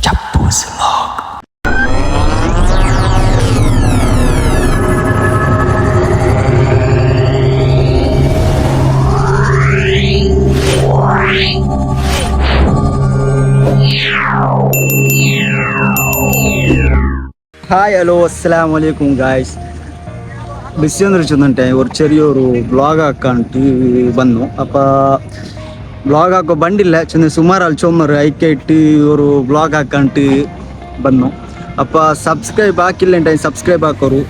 Chappoo's Vlog. Hi hello അസ്സലാമു അലൈക്കും guys BC വന്നിരിച്ചുന്നുണ്ടെ ഒരു ചെറിയൊരു വ്ളോഗ് ആക്കാണ്ട് വന്നു അപ്പോൾ വ്ളോഗ് ಹಾಕೋ ಬಂದಿಲ್ಲ ಚೆನ್ನ ಸುಮಾರು ಅಲ್ಲಿ ಚೊಮ್ಮರು ಐಕೆ ಇಟ್ಟು ಇವರು ವ್ಲಾಗ್ ಹಾಕಂಟು ಬಂದು ಅಪ್ಪ ಸಬ್ಸ್ಕ್ರೈಬ್ ಹಾಕಿಲ್ಲ ಟೈಮ್ ಸಬ್ಸ್ಕ್ರೈಬ್ ಹಾಕೋರು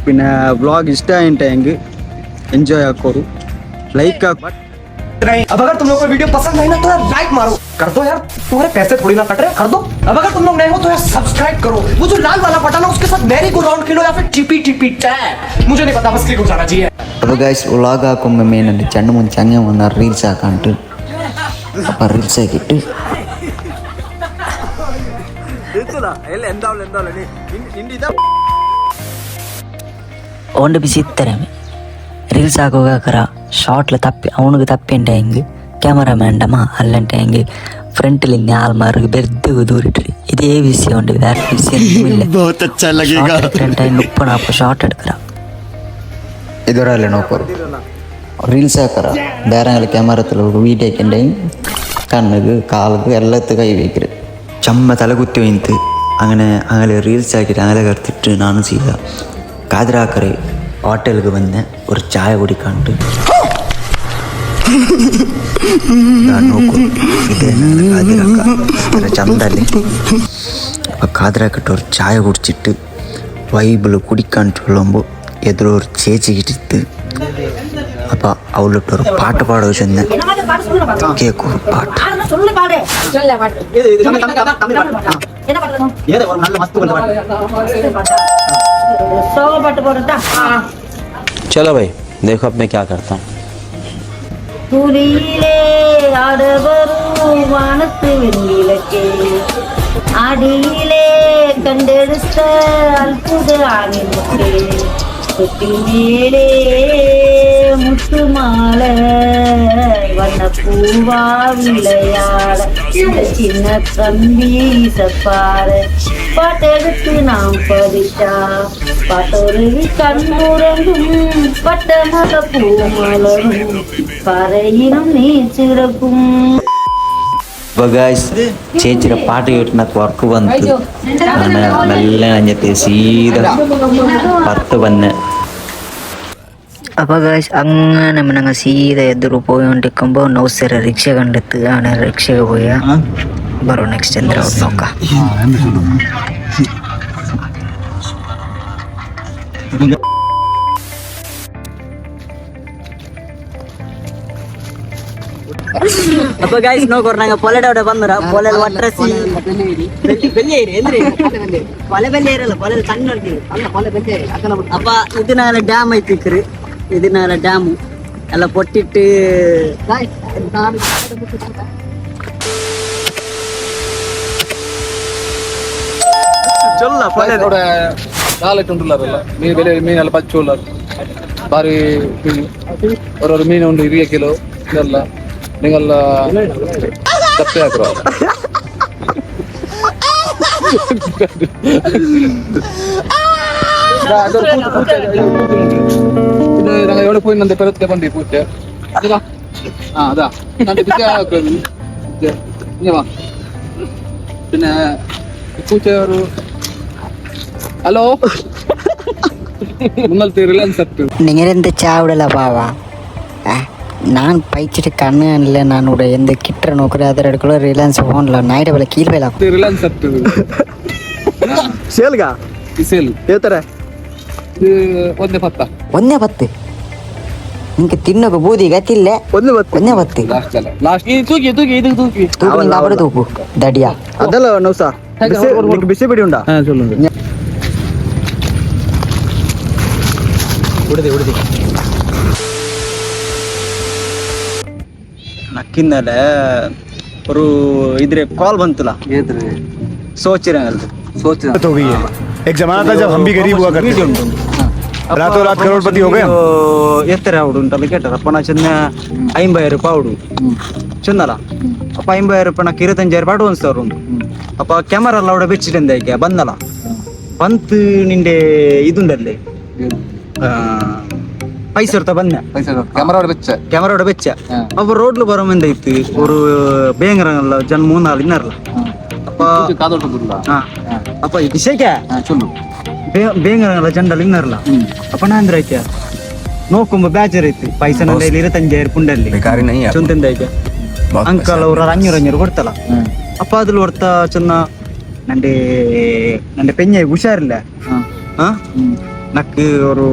പിന്നെ ವ್ಲಾಗ್ ಇಷ್ಟ ಆಯ್ತು ಹೆಂಗೆ ಎಂಜಾಯ್ ಹಾಕೋರು ಲೈಕ್ ಹಾಕೋ अब अगर तुम लोग को वीडियो पसंद आई ना तो यार लाइक मारो कर दो यार, तुम्हारे पैसे थोड़ी ना कट रहे, कर दो। अब अगर तुम लोग नए हो तो यार सब्सक्राइब करो, वो जो लाल वाला बटन है उसके साथ मैरी गो राउंड खेलो या फिर टीपी टीपी टैप, मुझे नहीं पता, बस क्लिक हो जाना चाहिए। അപ്പോൾ ഗൈസ് വ്ളോഗ് ആക്കുമ്പോൾ മെയിനുണ്ട് രണ്ട് മൂന്ന് ചങ്ങ വന്നാൽ റീൽസ് ആക്കാണ്ട് അപ്പോൾ റീൽസ് ആക്കിയിട്ട് ಓಂಡು ಬಿಸಿ ಇತ್ತರೇಮೆ ರೀಲ್ಸ್ ಆಗೋಗಾಕರ ಶಾರ್ಟ್ಲ ತಪ್ಪಿ ಅವನಿಗೆ ತಪ್ಪಿ ಹೆಂಗೆ ಕ್ಯಾಮರಾಮ್ಯಾನ್ಡಮ್ಮ ಅಲ್ಲಂಟೆ ಹೆಂಗೆ ಫ್ರಂಟ್ಲಿಂದ ಆಲ್ಮಾರ್ಗೆ ಬೆರ್ದು ದೂರಿಟ್ರಿ ಇದೇ ವಿಷಯ ಉಂಡು ಬೇರೆ ವಿಷಯ ಫ್ರಂಟ್ ಉಪ್ಪು ನಾಪು ಶಾರ್ಟ್ ಎಡ್ಕರ ഇതൊരാളെ നോക്കൂ റീൽസ് ആക്കറ വേറെ ക്യാമറത്തിൽ വീഡിയോ ആക്കിൻ്റെ കണ്ണുക്ക് കാലുക്ക് എല്ലാത്തും കൈ വയ്ക്കരുത് ചമ്മ തലകുത്തി വൈത്ത് അങ്ങനെ റീൽസ് ആക്കിയിട്ട് അങ്ങനെ കറുത്തിട്ട് നാനും ചെയ്ത കാതിരാക്കറെ ഹോട്ടലിലേക്ക് വന്ന് ഒരു ചായ കുടിക്കാണ്ട് നോക്കൂ ഇത് കാതിരാക്ക ചന്തല്ലേ അപ്പം കാതിരാക്കിട്ട് ഒരു ചായ കുടിച്ചിട്ട് വൈബിൾ കുടിക്കാണ്ട് ഉള്ളുമ്പോൾ എതിരോ ഒരു ചേച്ചി കിട്ടിട്ട് അപ്പം അവളിട്ട് ഒരു പാട്ട് പാടുക ചെന്ന് കേൾക്കും പാട്ട് चलो भाई देखो अब मैं क्या करता हूँ. துரியிலே ஆடவரும் வானத்து வெண்ணிலக்கே அடியிலே கண்டெடுத்த அற்புத ஆணிமுக்கே தொட்டி மேலே முத்து மாலை வண்ண பூவா விளையாட இந்த சின்ன தம்பி சப்பார பாட்டெடுத்து நாம் படித்தா பாட்டொருவி கண்முறங்கும் பட்ட மத பூமலரும் பறையினும் நீர் சிறக்கும். അപ്പോൾ ഗായ്സ് ചേച്ചിയുടെ പാട്ട് കേട്ടിട്ട് വർക്ക് വന്നിട്ട് അങ്ങനെ മെല്ലെ കഴിഞ്ഞിട്ട് സീത പുറത്ത് വന്ന് അപ്പോൾ ഗൈസ് അങ്ങനെ ഞങ്ങൾ സീത എതിರು പോയോണ്ടിരിക്കുമ്പോൾ നൗസര റിക്ഷ കണ്ടെത്തുക ആണ് റിക്ഷയ്ക്ക് പോയ ബറോ നെക്സ്റ്റ് എന്താ നോക്കാം. ಅಪ್ಪ ಗೈಸ್ ನೋಡ್ಕೊರ್ ನಂಗೆ ಪೊಲೆಡವಡೆ ಬಂದ್ರ ಪೊಲೆ ಒಟ್ರಸಿ ಬೆಲ್ಲೇರಿ ಅಂದ್ರೆ ಪೊಲೆ ಬೆಲ್ಲೆ ಇರಲ್ಲ ಪೊಲೆ ಸಣ್ಣ ಅಪ್ಪ ಇದನ್ನ ಡ್ಯಾಮ್ ಐತಿಕ್ರಿ ಇದನ್ನ ಡ್ಯಾಮು ಎಲ್ಲ ಪೊಟ್ಟಿಟ್ಟು ಚೊಲ್ಲ ಪೊಲೆ ನಾಲ್ಕುಂಟಲ್ಲ ಮೀನು ಬೆಲೆ ಮೀನೆಲ್ಲ ಪಚ್ಚೋಲ್ಲ ಬಾರಿ ஒரு மீன் உண்டு 20 கிலோ இதெல்லாம் நீங்கள் தப்பே ஆக்குறோம் இது நாங்கள் எவ்வளோ போய் அந்த பெருத்தை பண்ணி பூச்சை அதுதான் அதான் நான் இங்கே வா பின்ன பூச்சை ஒரு ஹலோ നിങ്ങൾക്ക് റിലയൻസ് நீங்கள் எந்த சாவிடல பாவா நான் பயிச்சிட்டு கண்ணு இல்லை நான் ஒரு எந்த கிட்ட நோக்குற அதர் எடுக்கல ரிலையன்ஸ் ஃபோனில் நைட் வேலை கீழ் வேலை ರಿಲಯನ್ಸ್ ಆಗ್ತದೆ ಸೇಲ್ಗ ಸೇಲ್ ಹೇಳ್ತಾರೆ ಇದು 1.10 1.10 ನಿಂಗೆ ತಿನ್ನೋಕೆ ಬೂದಿ ಗತಿಲ್ಲ 1.10 ಲಾಸ್ಟ್ ಅಲ್ಲ ಲಾಸ್ಟ್ ಈ ತೂಕಿ ಇದು ತೂಕಿ ತೂಕು ನಿಂಗೆ ಅವರ ತೂಕು ದಡಿಯಾ ಅದಲ್ಲ ನೌಸ ಬಿಸಿ ಬಿಡಿ ಉಂಟಾ சொல்லுங்க ಉಳಿದಿ ನಕ್ಕಿಂದಲೆ ഒരു इधर कॉल ಬಂತಲ್ಲ सोच हो गई है। एक जमाना था जब हम भी गरीब हुआ करते थे, रातों रात करोड़पति हो गए हम। ಎತ್ತರ ಅವಡು ಉಂಟಲ್ಲ ಕೇಟಾರಪ್ಪ ನಾ ಚೆನ್ನ 50,000 ರೂಪಾಯಿ ಅವಡು ಚೆನ್ನಲ್ಲ ಅಪ್ಪ 50,000 ರೂಪಾಯಿ ನಾ 25,000 ರೂಪಾಯಿ ಅಡ್ವಾನ್ಸ್ ತವರು ಉಂಟು അപ്പൊ ക്യാമറ എല്ലാം അവിടെ വെച്ചിട്ട് എന്തായിക്കാ ബന്നല ಬಂತು ನಿಂಡೆ ಇದುಂಡಲ್ಲಿ ಪೈಸೆ ಇರ್ತಾ ಬಂದೆ ಕ್ಯಾಮರಾ ಬೆಚ್ಚ ಅಪ್ಪ ರೋಡ್ಲು ಬರೋ ಮಂದ ಇತ್ತು ஒரு ಬೇಂಗರಲ್ಲ ಜನ 3-4 ಇನ್ನರ್ಲ ಅಪ್ಪ ಅಪ್ಪ ವಿಷಯಕ್ಕ ಬೇಂಗರಲ್ಲ ಜಂಡಲ್ಲಿ ಇನ್ನರ್ಲ ಅಪ್ಪ ನಾ ಅಂದ್ರೆ ಆಯ್ಕೆ ನೋಕೊಂಬ ಬೇಜಾರ್ ಐತಿ ಪೈಸೆ ನನ್ನ 25,000 ಪುಂಡಲ್ಲಿ ಚೊಂದಿಂದ ಐತೆ ಅಂಕಲ್ ಅವ್ರ 500 ಕೊಡ್ತಲ್ಲ ಅಪ್ಪ ಅದ್ರಲ್ಲಿ ಹೊರ್ತಾ ಚೆನ್ನ നന്റെ പെഞ്ഞ ഉഷാറില്ല നക്ക് ഒരു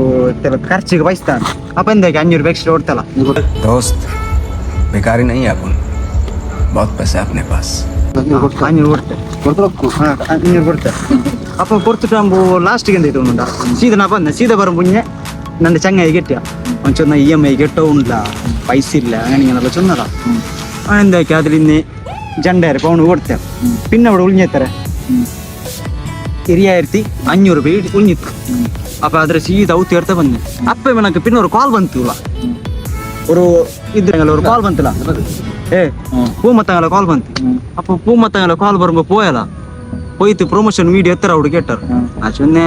ಖರ್ಚಿಗೆ ಬಯಸ್ತಾನೆ ಅಪ್ಪ ಎಂದಕ್ಕೆ 500 ರೂಪಾಯಿ ಎಕ್ಸ್ಟ್ರಾ ಕೊಡ್ತಲ್ಲ दोस्त बेकारी नहीं है अपन बहुत पैसा है अपने पास 500 ಕೊಡ್ತೆ ಅಪ್ಪ ಕೊಡ್ತಿಟ್ಟು ಲಾಸ್ಟಿಗೆ ಎಂದೈತೆ ಉಂಡ ಸೀದಾ ನಾ ಬಂದೆ ಸೀದಾ ಬರೋ ಮುಂಚೆ ನನ್ನ ಚಂಗಾಯಿ ಗೆಟ್ಟಿಯ ಒಂದು ಚೊನ್ನ EMI ಗೆಟ್ಟೋ ಉಂಡ್ಲ ಪೈಸ ಇಲ್ಲ അങ്ങനെയെന്നല്ല ചൊന്നല എന്തൊക്കെ അതിലിന്ന് 2,000 പൗണ്ട് കൊടുത്തെ പിന്നെ അവിടെ ഉളിഞ്ഞെത്തരെ 2,500 ರೂಪಾಯಿ ಉಳಿഞ്ഞിತ್ತು ಅಪ್ಪ ಅದ್ರ ಸೀದಾ ಔತಿ ಇರ್ತಾ ಬಂದೆ ಅಪ್ಪ ನನಗೆ ಪಿನ್ನ ஒரு ಕಾಲ್ ಬಂತಲ್ಲ ஒரு ಇದ್ರಂಗಲ್ಲ ஒரு ಕಾಲ್ ಬಂತಲ್ಲ பூமத்தங்கள கால் ಬಂತು அப்போ பூமத்தங்கள கால் வரும்போது போயல போயிட்டு ಪ್ರಮೋಷನ್ വീഡിയോ എത്ര അവിടെ കേട്ടാർ ആ ചൊന്നെ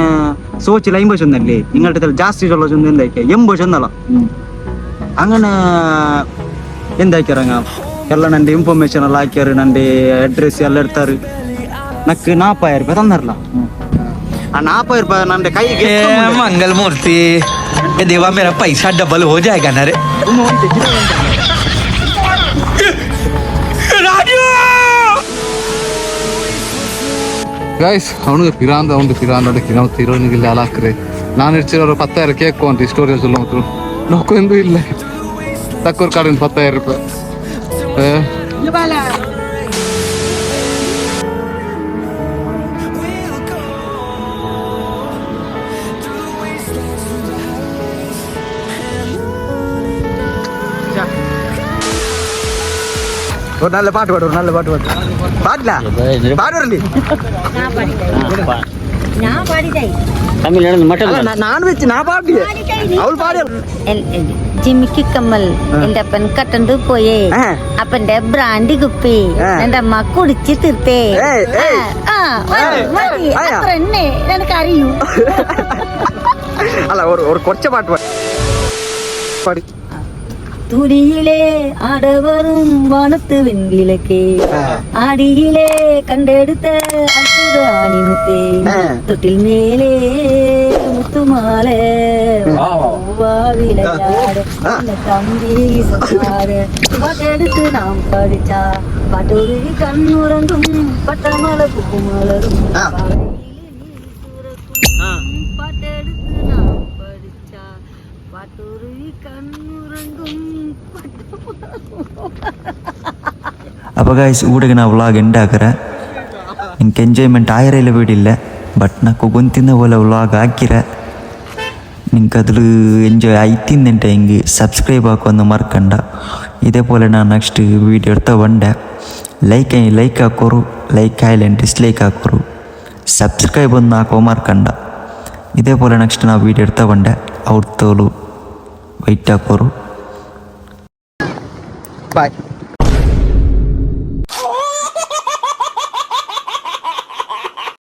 സോച്ചിൽ 50 ചൊന്നല്ലേ നിങ്ങളുടെ ಜಾಸ್ತಿ ചൊല്ല ചൊന്ന എന്തായിക്ക 80 ചൊന്നല്ല അങ്ങനെ എന്തായിക്കാರಂಗ ಎಲ್ಲ ನಂದು ಇನ್ಫಾರ್ಮೇಶನ್ ಎಲ್ಲ ಹಾಕ್ಯಾರ ನಂದು ಅಡ್ರೆಸ್ ಎಲ್ಲ ಇರ್ತಾರೆ ನಕ್ಕು 40,000 ರೂಪಾಯಿ ತಂದಾರಲ್ಲ ಆ 40,000 ರೂಪಾಯಿ ನನ್ನ ಕೈಗೆ मंगल मूर्ति ये देवा मेरा पैसा डबल हो जाएगा ना रे ಗೈಸ್ ಅವನಿಗೆ ಪಿರಾಂದ ನಾವು ತಿರೋನಿಗಿಲ್ಲ ಹಾಕ್ರೆ ನಾನು ಇರ್ಚಿರೋರು 10,000 ಕೇಕ್ ಅಂತ ಸ್ಟೋರಿ ಸೊಲ್ಲೋದ್ರು ನೋಕೊಂದು ಇಲ್ಲ ತಕ್ಕೋರ್ ಕಾಡಿನ 10,000 ರೂಪಾಯಿ ஒரு நல்ல பாட்டு பாடல பாடுறி நான் വെച്ച് நான் பாடிய അവൾ പാടിയ ജിമ്മിക്ക് കമ്മൽ എന്റെ അപ്പൻ കട്ടണ്ട് പോയേ അപ്പന്റെ ബ്രാൻഡി കുപ്പി എന്റെ അമ്മ കുടിച്ച് തീർത്തേ അത്ര എന്നെ എനിക്ക് അറിയൂ അല്ല ഒരു കുറച്ച പാട്ട് പാടി துடியிலே ஆடவரும் வானத்து வெண்விளக்கே ஆடியிலே கண்டெடுத்த அற்புத ஆணிமுத்தே தொட்டில் மேலே முத்து மாலை விளையாட தம்பி சொன்னார பாட்டெடுத்து நாம் படிச்சா பாட்டொருவி கண்ணுறங்கும் பட்டமல பூமலரும் பாட்டெடுத்து நாம் படிச்சா பாட்டொருவி கண்ணுறங்கும் അപ്പോൾ ഗൈസ് ಊಡಿಗೆ ನಾವು ವ್ಲಾಗ್ ಎಂಡ್ ಹಾಕರೆ ನಿಂಗೆ ಎಂಜಾಯ್ಮೆಂಟ್ ಆಯಿರಲ್ಲ ಬಿಡಿಲ್ಲ ಬಟ್ నాకు ಗೊಂತಿನ പോലെ ವ್ಲಾಗ್ ಹಾಕಿರೆ ನಿಂಗೆ അതിൽ ಎಂಜಾಯ್ ಆಯ್ತಿಂದಂಟೆ ಹಿಂಗೆ ಸಬ್ಸ್ಕ್ರೈಬ್ ಹಾಕೋದು ಮರ್ಕಂಡ ಇದೇപോലെ ನಾನು ನೆಕ್ಸ್ಟ್ ವೀಡಿಯೋ എടുത്ത ಬಂಡೆ ಲೈಕ್ ಹಾಕೋರು ಲೈಕ್ ಆಯ್ಲೆ ಡಿಸ್ಲೈಕ್ ಹಾಕೋರು ಸಬ್ಸ್ಕ್ರೈಬ್ ಒಂದು ಹಾಕೋ ಮರ್ಕಂಡ ಇದೇപോലെ ನೆಕ್ಸ್ಟ್ ನಾವು ವೀಡಿಯೋ എടുത്ത ಬಂಡೆ ಅವ್ರ ತೋಲು ವೈಟ್ ಹಾಕೋರು ಬಾಯ್